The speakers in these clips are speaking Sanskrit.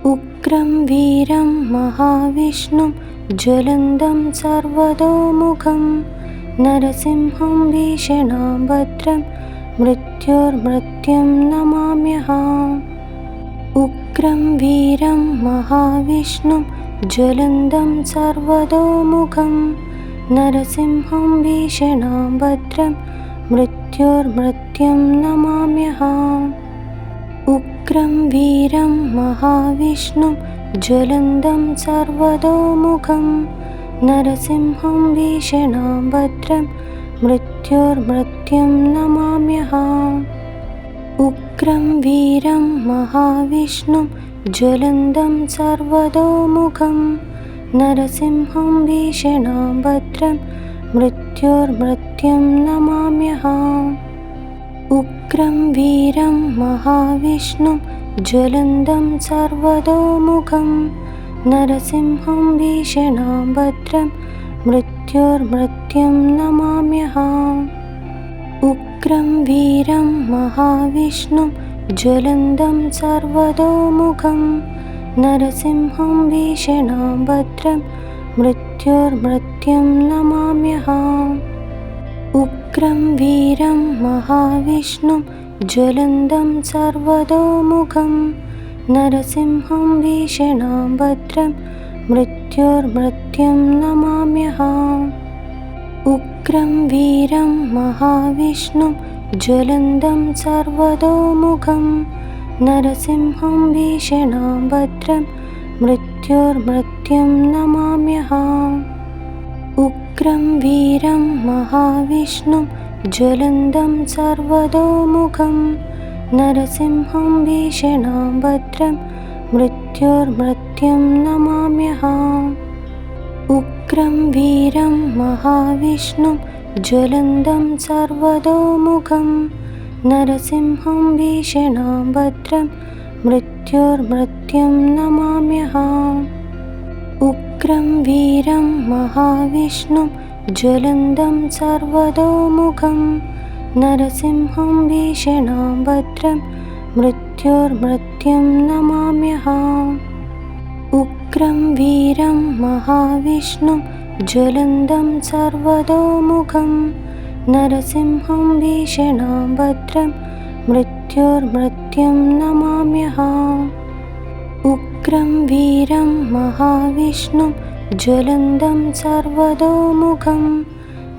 उग्रं वीरं महाविष्णुं ज्वलन्तं सर्वतोमुखं नरसिंहं भीषणां भद्रं मृत्योर्मृत्युं नमाम्यहम्। उग्रं वीरं महाविष्णुं ज्वलन्तं सर्वतोमुखं नरसिंहं भीषणां भद्रं मृत्योर्मृत्युं नमाम्यहम्। उग्रं वीरं महाविष्णुं ज्वलन्तं सर्वतोमुखं नरसिंहं भीषणां भद्रं मृत्योर्मृत्युं नमाम्यहम्। उग्रं वीरं महाविष्णुं ज्वलन्तं सर्वतोमुखं नरसिंहं भीषणां भद्रं मृत्योर्मृत्युं नमाम्यहम्। उग्रं वीरं महाविष्णुं ज्वलन्तं सर्वतोमुखं नरसिंहं भीषणां भद्रं मृत्योर्मृत्युं नमाम्यहम्। उग्रं वीरं महाविष्णुं ज्वलन्तं सर्वतोमुखं नरसिंहं भीषणां भद्रं मृत्योर्मृत्युं नमाम्यहम्। उग्रं वीरं महाविष्णुं ज्वलन्तं सर्वतोमुखं नरसिंहं भीषणां भद्रं मृत्योर्मृत्युं नमाम्यहम्। उग्रं वीरं महाविष्णुं ज्वलन्तं सर्वतोमुखं नरसिंहं भीषणां भद्रं मृत्योर्मृत्युं नमाम्यहम्। उग्रं वीरं महाविष्णुं ज्वलन्तं सर्वतोमुखं नरसिंहं भीषणां भद्रं मृत्योर्मृत्युं नमाम्यहम्। उग्रं वीरं महाविष्णुं ज्वलन्तं सर्वतोमुखं नरसिंहं भीषणां भद्रं मृत्योर्मृत्युं नमाम्यहम्। उग्रं वीरं महाविष्णुं ज्वलन्तं सर्वतोमुखं नरसिंहं भीषणां भद्रं मृत्योर्मृत्युं नमाम्यहम्। उग्रं वीरं महाविष्णुं ज्वलन्तं सर्वतोमुखं नरसिंहं भीषणां भद्रं मृत्योर्मृत्युं नमाम्यहम्। उग्रं वीरं महाविष्णुं ज्वलन्तं सर्वतोमुखं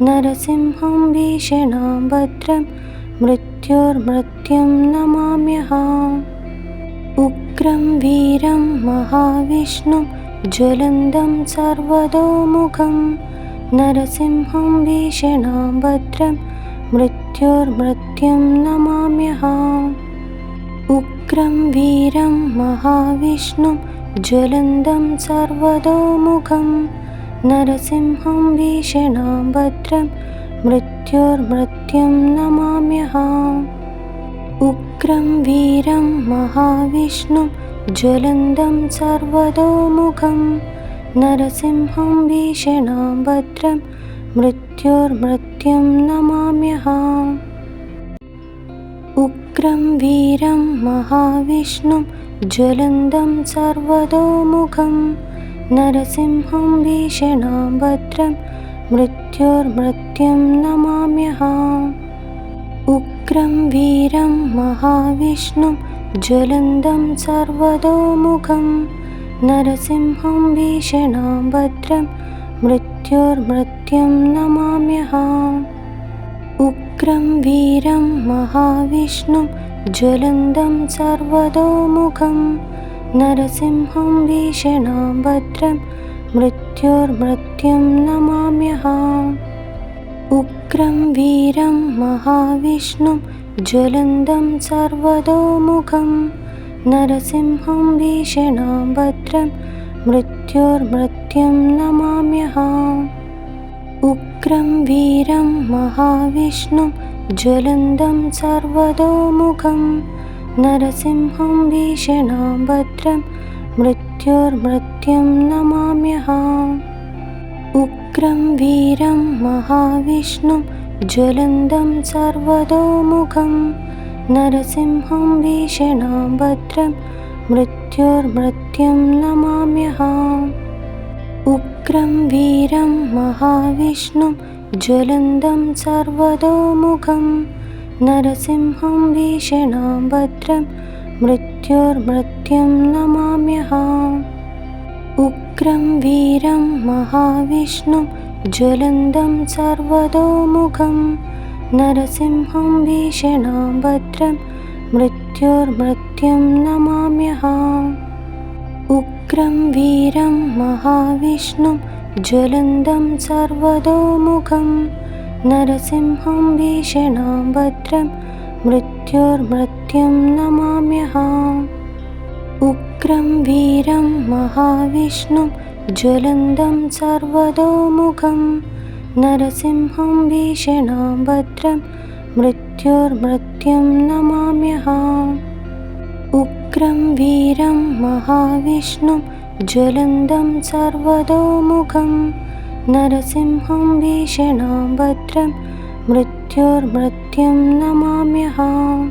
नरसिंहं भीषणां भद्रं मृत्योर्मृत्युं नमाम्यहम्। उग्रं वीरं महाविष्णुं ज्वलन्तं सर्वतोमुखं नरसिंहं भीषणां भद्रं मृत्योर्मृत्युं नमाम्यहम्। उग्रं वीरं महाविष्णुं ज्वलन्तं सर्वतोमुखं नरसिंहं भीषणां भद्रं मृत्योर्मृत्युं नमाम्यहम्। उग्रं वीरं महाविष्णुं ज्वलन्तं सर्वतोमुखं नरसिंहं भीषणां भद्रं मृत्योर्मृत्युं नमाम्यहम्। उग्रं वीरं महाविष्णुं ज्वलन्तं सर्वतोमुखं नरसिंहं भीषणां भद्रं मृत्योर्मृत्युं नमाम्यहम्। उग्रं वीरं महाविष्णुं ज्वलन्तं सर्वतोमुखं नरसिंहं भीषणां भद्रं मृत्योर्मृत्युं नमाम्यहम्। उग्रं वीरं महाविष्णुं ज्वलन्तं सर्वतोमुखं नरसिंहं भीषणां भद्रं मृत्योर्मृत्युं नमाम्यहम्। उग्रं वीरं महाविष्णुं ज्वलन्तं सर्वतोमुखं नरसिंहं भीषणां भद्रं मृत्योर्मृत्युं नमाम्यहम्। उग्रं वीरं महाविष्णुं ज्वलन्तं सर्वतोमुखं नरसिंहं भीषणां भद्रं मृत्योर्मृत्युं नमाम्यहम्। उग्रं वीरं महाविष्णुं ज्वलन्तं सर्वतोमुखं नरसिंहं भीषणां भद्रं मृत्योर्मृत्युं मृत्योर्मृत्युं नमाम्यहम्। उग्रं वीरं महाविष्णुं ज्वलन्तं सर्वतोमुखं नरसिंहं भीषणं भद्रं मृत्योर्मृत्युं नमाम्यहम्। उग्रं वीरं महाविष्णुं ज्वलन्तं सर्वतोमुखं नरसिंहं भीषणं भद्रं मृत्योर्मृत्युं नमाम्यहम्। उग्रं वीरं महाविष्णुं ज्वलन्तं सर्वतोमुखं नरसिंहं भीषणं भद्रं मृत्योर्मृत्युं नमाम्यहम्। उग्रं वीरं महाविष्णुं ज्वलन्तं सर्वतोमुखं नरसिंहं भीषणं भद्रं मृत्योर्मृत्युं नमाम्यहम्। उग्रं वीरं महाविष्णुं ज्वलन्तं सर्वतोमुखं नरसिंहं भीषणं भद्रं मृत्योर्मृत्युं नमाम्यहम्।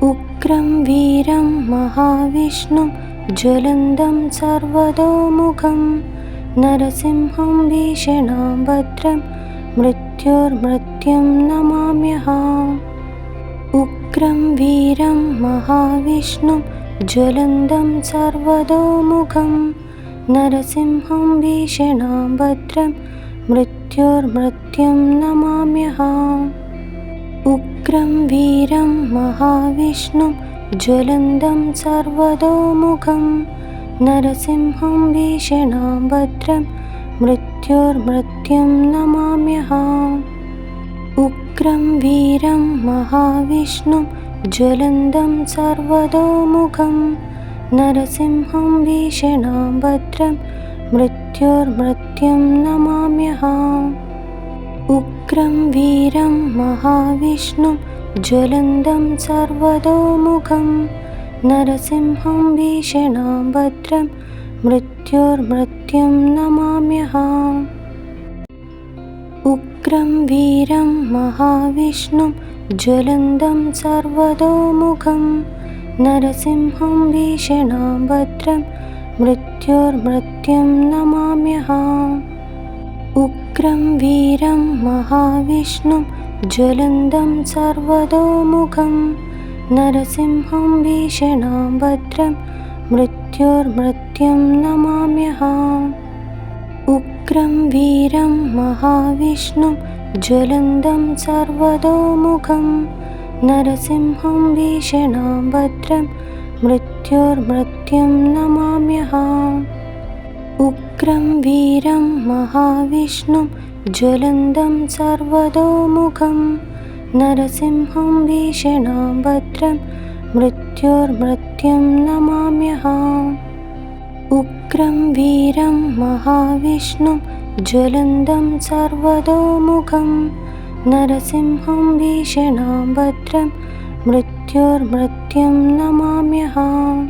उग्रं वीरं महाविष्णुं ज्वलन्तं सर्वतोमुखं नरसिंहं भीषणं भद्रं मृत्योर्मृत्युं नमाम्यहम्। उग्रं वीरं महाविष्णुं ज्वलन्तं सर्वतोमुखं नरसिंहं भीषणं भद्रं मृत्योर्मृत्युं नमाम्यहम्। उग्रं वीरं महाविष्णुं ज्वलन्तं सर्वतोमुखं नरसिंहं भीषणं भद्रं मृत्योर्मृत्युं नमाम्यहम्। उग्रं वीरं महाविष्णुं ज्वलन्तं सर्वतोमुखं नरसिंहं भीषणं भद्रं मृत्योर्मृत्युं नमाम्यहम्। उग्रं वीरं महाविष्णुं ज्वलन्तं सर्वतोमुखं नरसिंहं भीषणं भद्रं मृत्योर्मृत्युं नमाम्यहम्। उग्रं वीरं महाविष्णुं ज्वलन्तं सर्वतोमुखं नरसिंहं भीषणं भद्रं मृत्योर्मृत्युं नमाम्यहम्। उग्रं वीरं महाविष्णुं ज्वलन्तं सर्वतोमुखं नरसिंहं भीषणं भद्रं मृत्योर्मृत्युं नमाम्यहम्। उग्रं वीरं महाविष्णुं ज्वलन्तं सर्वतोमुखं नरसिंहं भीषणं भद्रं मृत्योर्मृत्युं नमाम्यहम्। उग्रं वीरं महाविष्णुं ज्वलन्तं सर्वतोमुखं नरसिंहं भीषणं भद्रं मृत्योर्मृत्युं नमाम्यहम्। उग्रं वीरं महाविष्णुं ज्वलन्तं सर्वतोमुखं नरसिंहं भीषणं भद्रं मृत्योर्मृत्युं नमाम्यहम्।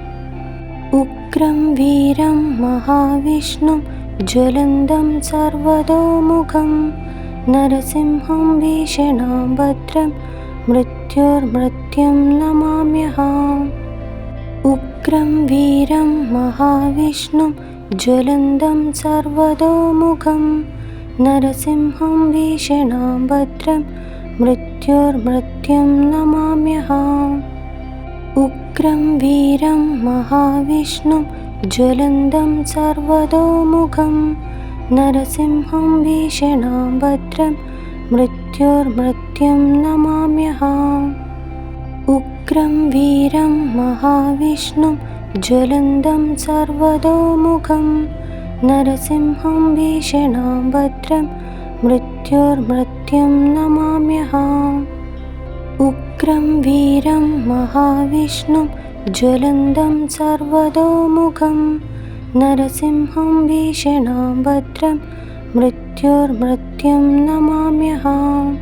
उग्रं वीरं महाविष्णुं ज्वलन्तं सर्वतोमुखं नरसिंहं भीषणं भद्रं मृत्योर्मृत्युं नमाम्यहम्। उग्रं वीरं महाविष्णुं ज्वलन्तं सर्वतोमुखं नरसिंहं भीषणं भद्रं मृत्योर्मृत्युं नमाम्यहम्। उग्रं वीरं महाविष्णुं ज्वलन्तं सर्वतोमुखं नरसिंहं भीषणं भद्रं मृत्योर्मृत्युं नमाम्यहम्। उग्रं वीरं महाविष्णुं ज्वलन्तं सर्वतोमुखं नरसिंहं भीषणं भद्रं मृत्योर्मृत्युं नमाम्यहम्। उग्रं वीरं महाविष्णुं ज्वलन्तं सर्वतोमुखं नरसिंहं भीषणं भद्रं मृत्योर्मृत्युं नमाम्यहम्।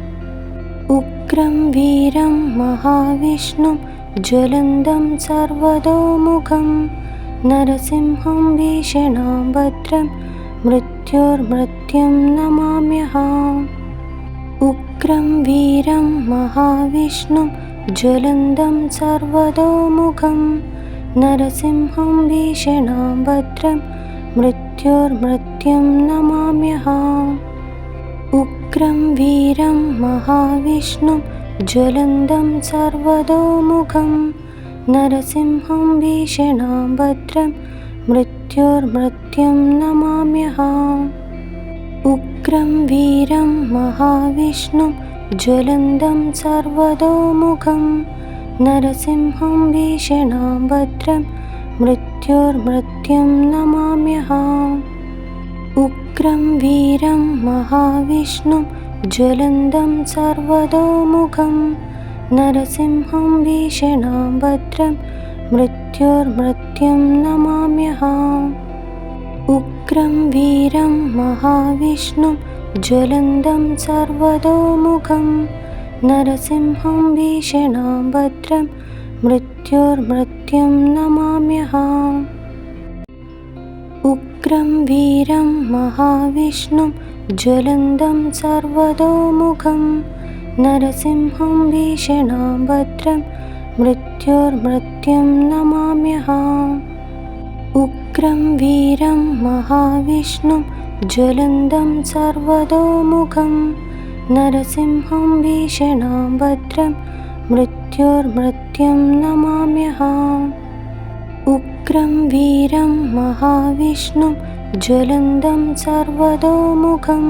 उग्रं वीरं महाविष्णुं ज्वलन्तं सर्वतोमुखं नरसिंहं भीषणं भद्रं मृत्योर्मृत्युं नमाम्यहम्। उग्रं वीरं महाविष्णुं ज्वलन्तं सर्वतोमुखं नरसिंहं भीषणां भद्रं मृत्योर्मृत्युं नमाम्यहम्। उग्रं वीरं महाविष्णुं ज्वलन्तं सर्वतोमुखं नरसिंहं भीषणां भद्रं मृत्योर्मृत्युं नमाम्यहम्। उग्रं वीरं महाविष्णुं ज्वलन्तं सर्वतोमुखं नरसिंहं भीषणां भद्रं मृत्योर्मृत्युं नमाम्यहम्। उग्रं वीरं महाविष्णुं ज्वलन्तं सर्वतोमुखं नरसिंहं भीषणां भद्रं मृत्योर्मृत्युं नमाम्यहम्। उग्रं वीरं महाविष्णुं ज्वलन्तं सर्वतोमुखं नरसिंहं भीषणां भद्रं मृत्योर्मृत्युं नमाम्यहम्। उग्रं वीरं महाविष्णुं ज्वलन्तं सर्वतोमुखं नरसिंहं भीषणां भद्रं मृत्योर्मृत्युं नमाम्यहम्। उग्रं वीरं महाविष्णुं ज्वलन्तं सर्वतोमुखं नरसिंहं भीषणां भद्रं मृत्योर्मृत्युं नमाम्यहम्। उग्रं वीरं महाविष्णुं ज्वलन्तं सर्वतोमुखं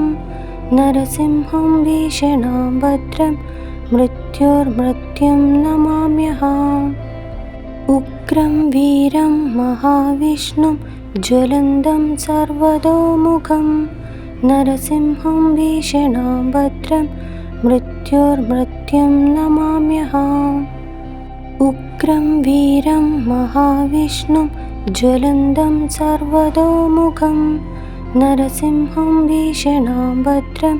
नरसिंहं भीषणां भद्रं मृत्योर्मृत्युं नमाम्यहम्। उग्रं वीरं महाविष्णुं ज्वलन्तं सर्वतोमुखं नरसिंहं भीषणां भद्रं मृत्योर्मृत्युं नमाम्यहम्। उग्रं वीरं महाविष्णुं ज्वलन्तं सर्वतोमुखं नरसिंहं भीषणां भद्रं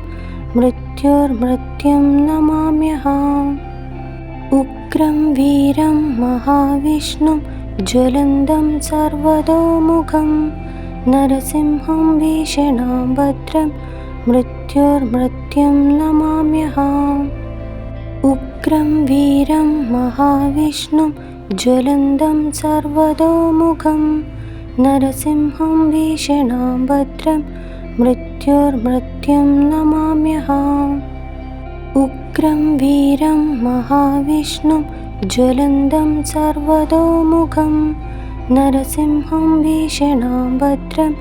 मृत्योर्मृत्युं नमाम्यहम्। उग्रं वीरं महाविष्णुं ज्वलन्तं सर्वतोमुखं नरसिंहं भीषणां भद्रं मृत्योर्मृत्युं नमाम्यहम्। उग्रं वीरं महाविष्णुं ज्वलन्तं सर्वतोमुखं नरसिंहं भीषणां भद्रं मृत्योर्मृत्युं नमाम्यहम्। उग्रं वीरं महाविष्णुं ज्वलन्तं सर्वतोमुखं नरसिंहं भीषणां भद्रं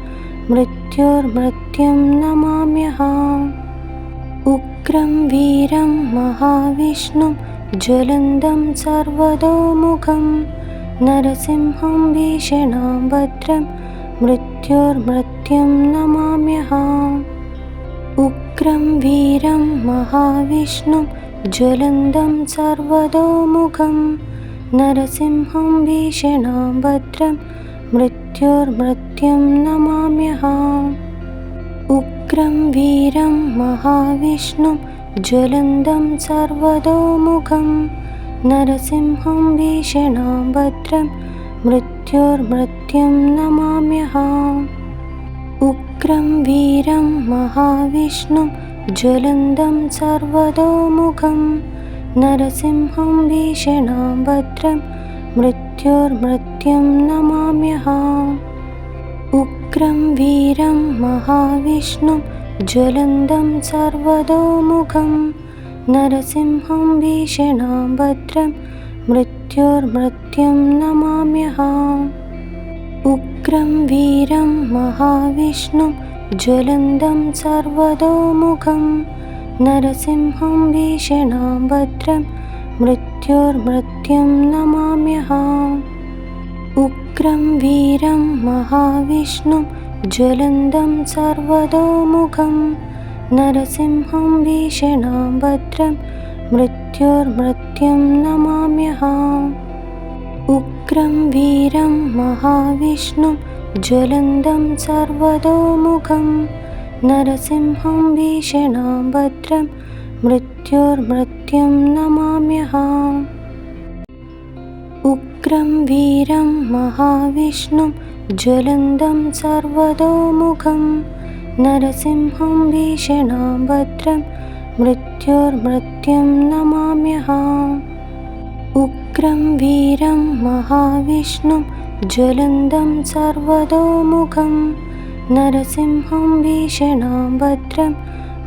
मृत्योर्मृत्युं नमाम्यहम्। उग्रं वीरं महाविष्णुं ज्वलन्तं सर्वतोमुखं नरसिंहं भीषणां भद्रं मृत्योर्मृत्युं नमाम्यहम्। उग्रं वीरं महाविष्णुं ज्वलन्तं सर्वतोमुखं नरसिंहं भीषणां भद्रं मृत्योर्मृत्युं नमाम्यहम्। उग्रं वीरं महाविष्णुं ज्वलन्तं सर्वतोमुखं नरसिंहं भीषणां भद्रं मृत्योर्मृत्युं नमाम्यहम्। उग्रं वीरं महाविष्णुं ज्वलन्तं सर्वतोमुखं नरसिंहं भीषणां भद्रं मृत्योर्मृत्युं नमाम्यहम्। उग्रं वीरं महाविष्णुं ज्वलन्तं सर्वतोमुखं नरसिंहं भीषणां भद्रं मृत्योर्मृत्युं नमाम्यहम्। उग्रं वीरं महाविष्णुं ज्वलन्तं सर्वतोमुखं नरसिंहं भीषणां भद्रं मृत्योर्मृत्युं नमाम्यहम्। उग्रं वीरं महाविष्णुं ज्वलन्तं सर्वतोमुखं नरसिंहं भीषणां भद्रं मृत्योर्मृत्युं नमाम्यहम्। उग्रं वीरं महाविष्णुं ज्वलन्तं सर्वतोमुखं नरसिंहं भीषणां भद्रं मृत्योर्मृत्युं नमाम्यहम्। उग्रं वीरं महाविष्णुं ज्वलन्तं सर्वतोमुखं नरसिंहं भीषणां भद्रं मृत्योर्मृत्युं नमाम्यहम्। उग्रं उग्रं वीरं महाविष्णुं ज्वलन्तं सर्वतोमुखं नरसिंहं भीषणां भद्रं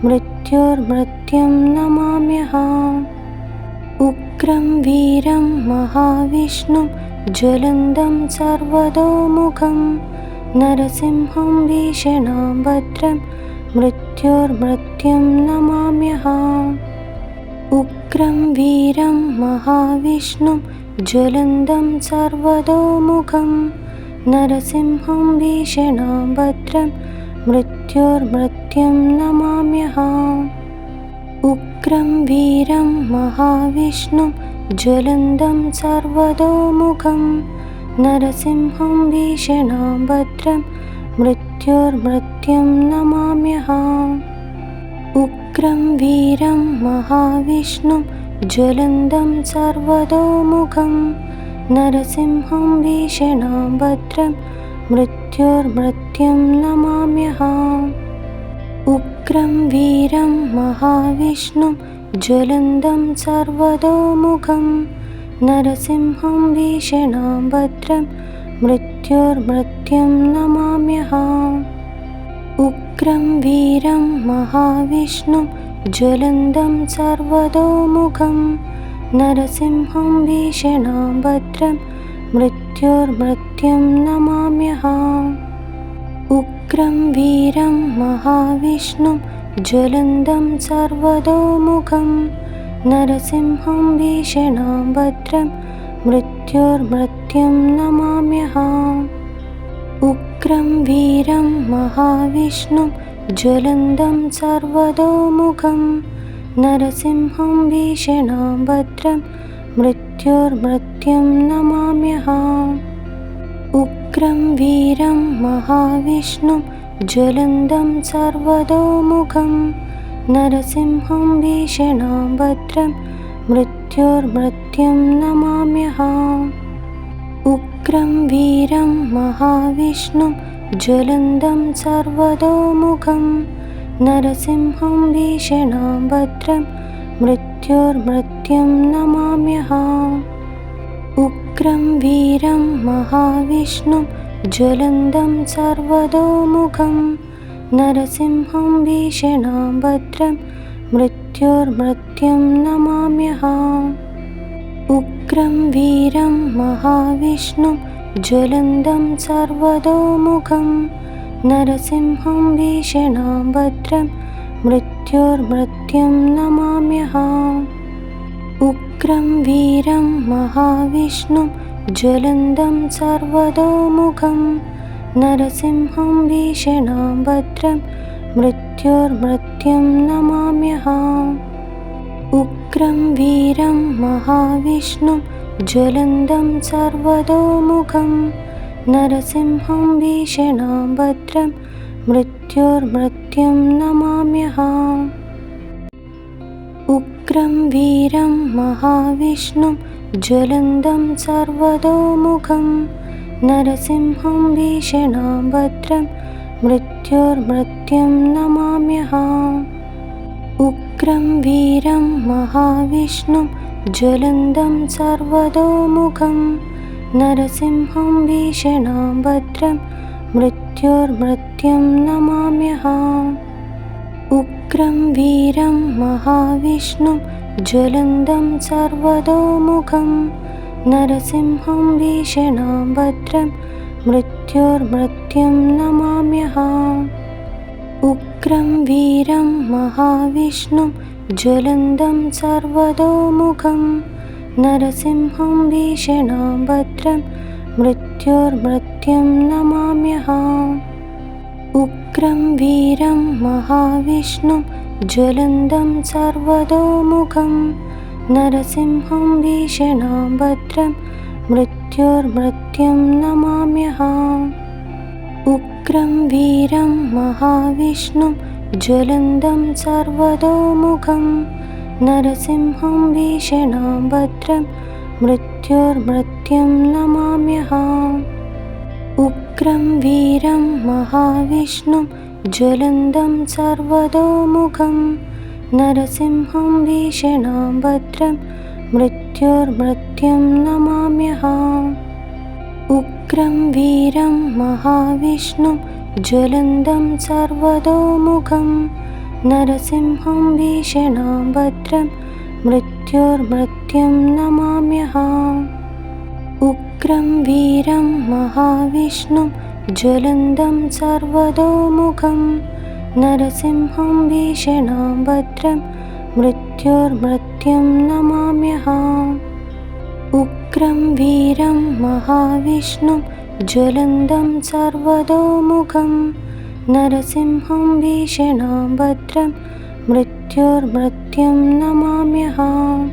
मृत्योर्मृत्युं नमाम्यहम्। उग्रं वीरं महाविष्णुं ज्वलन्तं सर्वतोमुखं नरसिंहं भीषणां भद्रं मृत्योर्मृत्युं नमाम्यहम्। उग्रं वीरं महाविष्णुं ज्वलन्तं सर्वतोमुखं नरसिंहं भीषणां भद्रं मृत्योर्मृत्युं नमाम्यहम्। उग्रं वीरं महाविष्णुं ज्वलन्तं सर्वतोमुखं नरसिंहं भीषणां भद्रं मृत्योर्मृत्युं नमाम्यहम्। उग्रं वीरं महाविष्णुं ज्वलन्तं सर्वतोमुखं नरसिंहं भीषणां भद्रं मृत्योर्मृत्युं नमाम्यहम्। उग्रं वीरं महाविष्णुं ज्वलन्तं सर्वतोमुखं नरसिंहं भीषणां भद्रं मृत्योर्मृत्युं नमाम्यहम्। उग्रं वीरं महाविष्णुं ज्वलन्तं सर्वतोमुखं नरसिंहं भीषणां भद्रं मृत्योर्मृत्युं नमाम्यहम्। उग्रं वीरं महाविष्णुं ज्वलन्तं सर्वतोमुखं नरसिंहं भीषणां भद्रं मृत्योर्मृत्युं नमाम्यहम्। उग्रं वीरं महाविष्णुं ज्वलन्तं सर्वतोमुखं नरसिंहं भीषणां भद्रं मृत्योर्मृत्युं नमाम्यहम्। उग्रं वीरं महाविष्णुं ज्वलन्तं सर्वतोमुखं नरसिंहं भीषणां भद्रं मृत्योर्मृत्युं नमाम्यहम्। उग्रं वीरं महाविष्णुं ज्वलन्तं सर्वतोमुखं नरसिंहं भीषणां भद्रं मृत्योर्मृत्युं नमाम्यहम्। उग्रं वीरं महाविष्णुं ज्वलन्तं सर्वतोमुखं नरसिंहं भीषणां भद्रं मृत्योर्मृत्युं नमाम्यहम्। उग्रं वीरं महाविष्णुं ज्वलन्तं सर्वतोमुखं नरसिंहं भीषणां भद्रं मृत्योर्मृत्युं नमाम्यहम्। उग्रं वीरं महाविष्णुं ज्वलन्तं सर्वतोमुखं नरसिंहं भीषणां भद्रं मृत्योर्मृत्युं नमाम्यहम्। उग्रं वीरं महाविष्णुं ज्वलन्तं सर्वतोमुखं नरसिंहं भीषणां भद्रं मृत्योर्मृत्युं नमाम्यहम्। उग्रं वीरं महाविष्णुं ज्वलन्तं सर्वतोमुखं नरसिंहं भीषणां भद्रं मृत्योर्मृत्युं नमाम्यहम्। उग्रं वीरं महाविष्णुं ज्वलन्तं सर्वतोमुखं नरसिंहं भीषणां भद्रं मृत्योर्मृत्युं नमाम्यहम्। उग्रं वीरं महाविष्णुं ज्वलन्तं सर्वतोमुखं नरसिंहं भीषणां भद्रं मृत्योर्मृत्युं नमाम्यहम्। उग्रं वीरं महाविष्णुं ज्वलन्तं सर्वतोमुखं नरसिंहं भीषणां भद्रं मृत्योर्मृत्युं नमाम्यहम्। उग्रं वीरं महाविष्णुं ज्वलन्तं सर्वतोमुखं नरसिंहं भीषणां भद्रं मृत्योर्मृत्युं नमाम्यहम्। उग्रं वीरं महाविष्णुं ज्वलन्तं सर्वतोमुखं नरसिंहं भीषणां भद्रं मृत्योर्मृत्युं नमाम्यहम्। उग्रं वीरं महाविष्णुं ज्वलन्तं सर्वतोमुखं नरसिंहं भीषणां भद्रं मृत्योर्मृत्युं मृत्योर्मृत्युं नमाम्यहम्। उग्रं वीरं महाविष्णुं ज्वलन्तं सर्वतोमुखं नरसिंहं भीषणं भद्रं मृत्योर्मृत्युं नमाम्यहम्। उग्रं वीरं महाविष्णुं ज्वलन्तं सर्वतोमुखं नरसिंहं भीषणं भद्रं मृत्योर्मृत्युं नमाम्यहम्। उग्रं वीरं महाविष्णुं ज्वलन्तं सर्वतोमुखं नरसिंहं भीषणं भद्रं मृत्योर्मृत्युं नमाम्यहम्।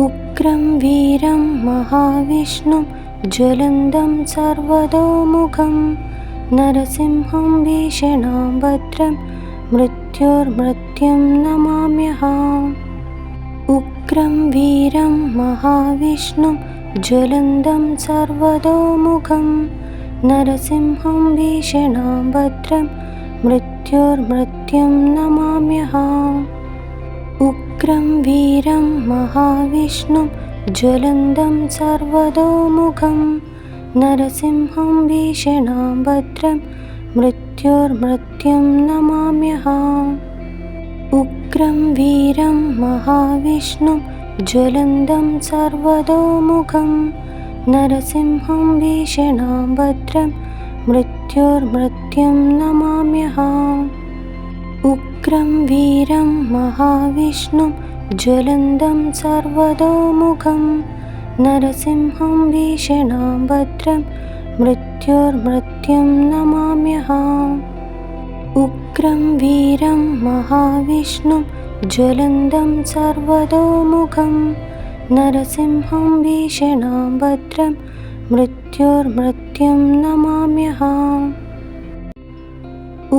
उग्रं वीरं महाविष्णुं ज्वलन्तं सर्वतोमुखं नरसिंहं भीषणं भद्रं मृत्योर्मृत्युं नमाम्यहम्। उग्रं वीरं महाविष्णुं ज्वलन्तं सर्वतोमुखं नरसिंहं भीषणं भद्रं मृत्योर्मृत्युं नमाम्यहम्। उग्रं वीरं महाविष्णुं ज्वलन्तं सर्वतोमुखं नरसिंहं भीषणं भद्रं मृत्योर्मृत्युं नमाम्यहम्। उग्रं वीरं महाविष्णुं ज्वलन्तं सर्वतोमुखं नरसिंहं भीषणं भद्रं मृत्योर्मृत्युं नमाम्यहम्। उग्रं वीरं महाविष्णुं ज्वलन्तं सर्वतोमुखं नरसिंहं भीषणं भद्रं मृत्योर्मृत्युं नमाम्यहम्। उग्रं वीरं महाविष्णुं ज्वलन्तं सर्वतोमुखं नरसिंहं भीषणं भद्रं मृत्योर्मृत्युं नमाम्यहम्।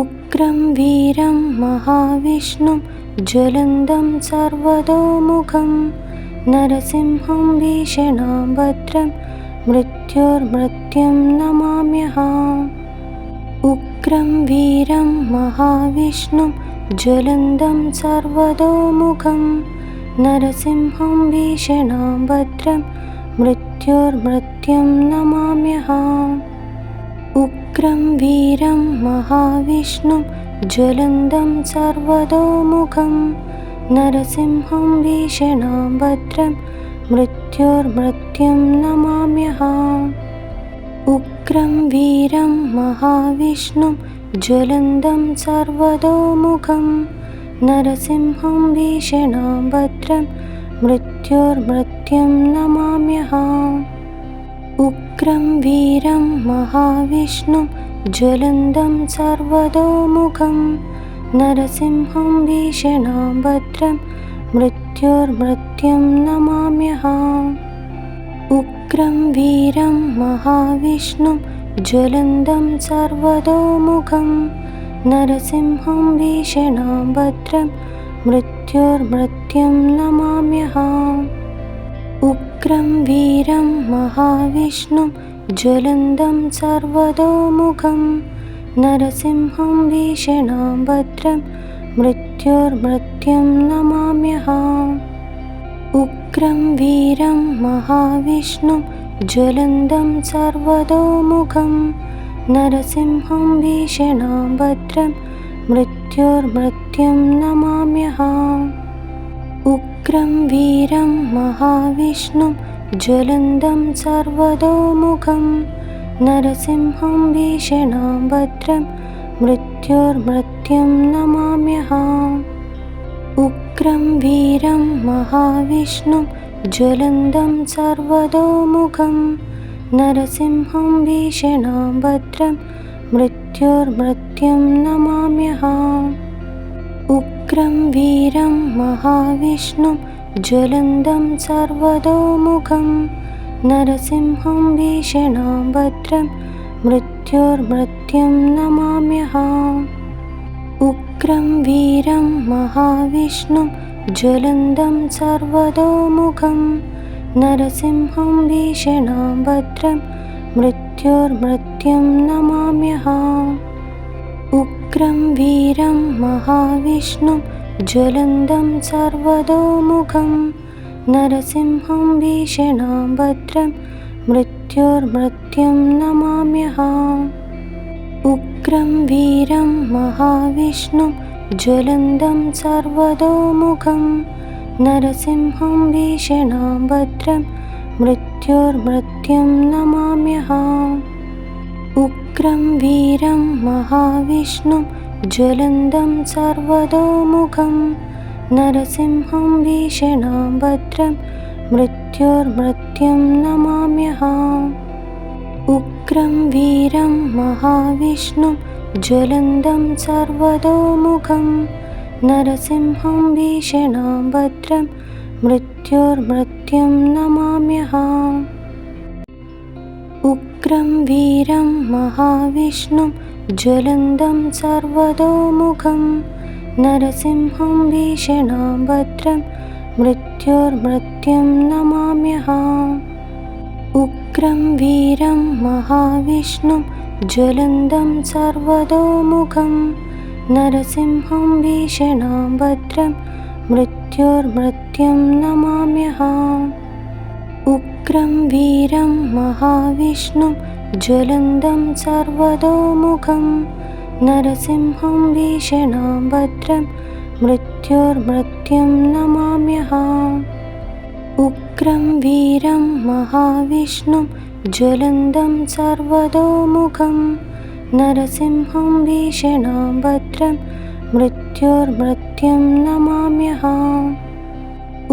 उग्रं वीरं महाविष्णुं ज्वलन्तं सर्वतोमुखं नरसिंहं भीषणं भद्रं मृत्योर्मृत्युं नमाम्यहम्। उग्रं वीरं महाविष्णुं ज्वलन्तं सर्वतोमुखं नरसिंहं भीषणं भद्रं मृत्योर्मृत्युं नमाम्यहम्। उग्रं वीरं महाविष्णुं ज्वलन्तं सर्वतोमुखं नरसिंहं भीषणं भद्रं मृत्योर्मृत्युं नमाम्यहम्। उग्रं वीरं महाविष्णुं ज्वलन्तं सर्वतोमुखं नरसिंहं भीषणं भद्रं मृत्योर्मृत्युं नमाम्यहम्। उग्रं वीरं महाविष्णुं ज्वलन्तं सर्वतोमुखं नरसिंहं भीषणं भद्रं मृत्योर्मृत्युं नमाम्यहम्। उग्रं वीरं महाविष्णुं ज्वलन्तं सर्वतोमुखं नरसिंहं भीषणं भद्रं मृत्योर्मृत्युं नमाम्यहम्। उग्रं वीरं महाविष्णुं ज्वलन्तं सर्वतोमुखं नरसिंहं भीषणं भद्रं मृत्योर्मृत्युं नमाम्यहम्। उग्रं वीरं महाविष्णुं ज्वलन्तं सर्वतोमुखं नरसिंहं भीषणं भद्रं मृत्योर्मृत्युं नमाम्यहम्। उग्रं वीरं महाविष्णुं ज्वलन्तं सर्वतोमुखं नरसिंहं भीषणं भद्रं मृत्योर्मृत्युं नमाम्यहम्। उग्रं वीरं महाविष्णुं ज्वलन्तं सर्वतोमुखं नरसिंहं भीषणं भद्रं मृत्योर्मृत्युं नमाम्यहम्। उग्रं वीरं महाविष्णुं ज्वलन्तं सर्वतोमुखं नरसिंहं भीषणं भद्रं मृत्योर्मृत्युं नमाम्यहम्। उग्रं वीरं महाविष्णुं ज्वलन्तं सर्वतोमुखं नरसिंहं भीषणं भद्रं मृत्योर्मृत्युं नमाम्यहम्। उग्रं वीरं महाविष्णुं ज्वलन्तं सर्वतोमुखं नरसिंहं भीषणां भद्रं मृत्योर्मृत्युं नमाम्यहम् उग्रं वीरं महाविष्णुं ज्वलन्तं सर्वतोमुखं नरसिंहं भीषणां भद्रं मृत्योर्मृत्युं नमाम्यहम् उग्रं वीरं महाविष्णुं ज्वलन्तं सर्वतोमुखं नरसिंहं भीषणां भद्रं मृत्योर्मृत्युं नमाम्यहम् उग्रं वीरं महाविष्णुं ज्वलन्तं सर्वतोमुखं नरसिंहं भीषणां भद्रं मृत्योर्मृत्युं नमाम्यहम् उग्रं वीरं महाविष्णुं ज्वलन्तं सर्वतोमुखं नरसिंहं भीषणां भद्रं मृत्योर्मृत्युं नमाम्यहम् उग्रं वीरं महाविष्णुं ज्वलन्तं सर्वतोमुखं नरसिंहं भीषणां भद्रं मृत्योर्मृत्युं नमाम्यहम् उग्रं वीरं महाविष्णुं ज्वलन्तं सर्वतोमुखं नरसिंहं भीषणां भद्रं मृत्योर्मृत्युं नमाम्यहम् उग्रं वीरं महाविष्णुं ज्वलन्तं सर्वतोमुखं नरसिंहं भीषणां भद्रं मृत्योर्मृत्युं नमाम्यहम्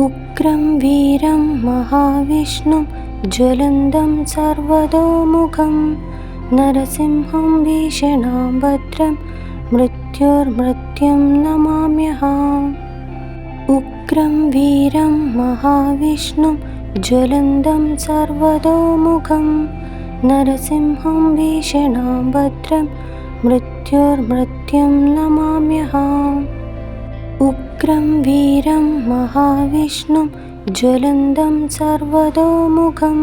उग्रं वीरं महाविष्णुं ज्वलन्तं सर्वतोमुखं नरसिंहं भीषणां भद्रं मृत्योर्मृत्युं नमाम्यहम् उग्रं वीरं महाविष्णुं ज्वलन्तं सर्वतोमुखं नरसिंहं भीषणां भद्रं मृत्योर्मृत्युं नमाम्यहम् उग्रं वीरं महाविष्णुं ज्वलन्तं सर्वतोमुखं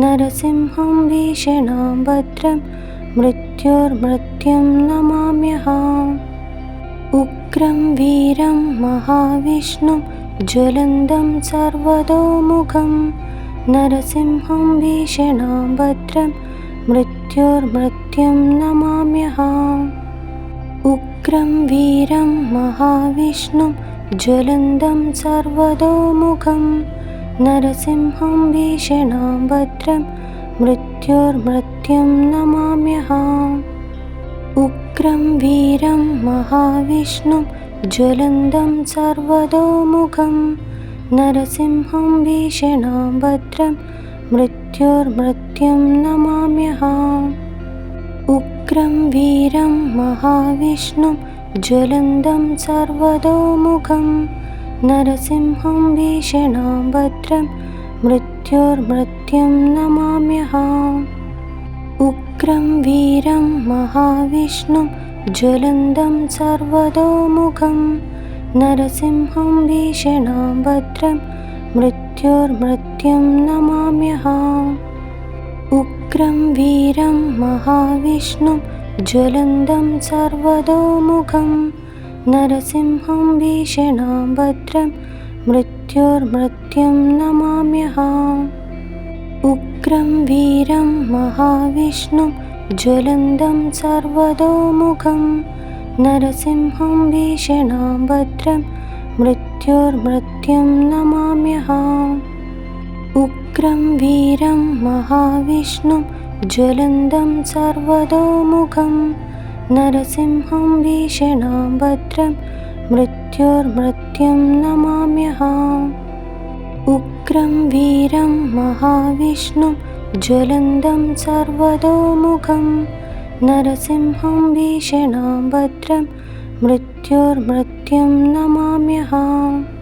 नरसिंहं भीषणां भद्रं मृत्योर्मृत्युं नमाम्यहम् उग्रं वीरं महाविष्णुं ज्वलन्तं सर्वतोमुखं नरसिंहं भीषणां भद्रं मृत्योर्मृत्युं नमाम्यहम् उग्रं वीरं महाविष्णुं ज्वलन्तं सर्वतोमुखं नरसिंहं भीषणां भद्रं मृत्योर्मृत्युं नमाम्यहम् उग्रं वीरं महाविष्णुं ज्वलन्तं सर्वतोमुखं नरसिंहं भीषणां भद्रं मृत्योर्मृत्युं नमाम्यहम् उग्रं वीरं महाविष्णुं ज्वलन्तं सर्वतोमुखं नरसिंहं भीषणां भद्रं मृत्योर्मृत्युं नमाम्यहम् उग्रं वीरं महाविष्णुं ज्वलन्तं सर्वतोमुखं नरसिंहं भीषणां भद्रं मृत्योर्मृत्युं नमाम्यहम् उग्रं वीरं महाविष्णुं ज्वलन्तं सर्वतोमुखं नरसिंहं भीषणां भद्रं मृत्योर्मृत्युं नमाम्यहम् उग्रं वीरं महाविष्णुं ज्वलन्तं सर्वतोमुखं नरसिंहं भीषणां भद्रं मृत्योर्मृत्युं नमाम्यहम् उग्रं वीरं महाविष्णुं ज्वलन्तं सर्वतोमुखं नरसिंहं भीषणां भद्रं मृत्योर्मृत्युं नमाम्यहम् उग्रं वीरं महाविष्णुं ज्वलन्तं सर्वतोमुखं नरसिंहं भीषणां भद्रं मृत्योर्मृत्युं नमाम्यहम्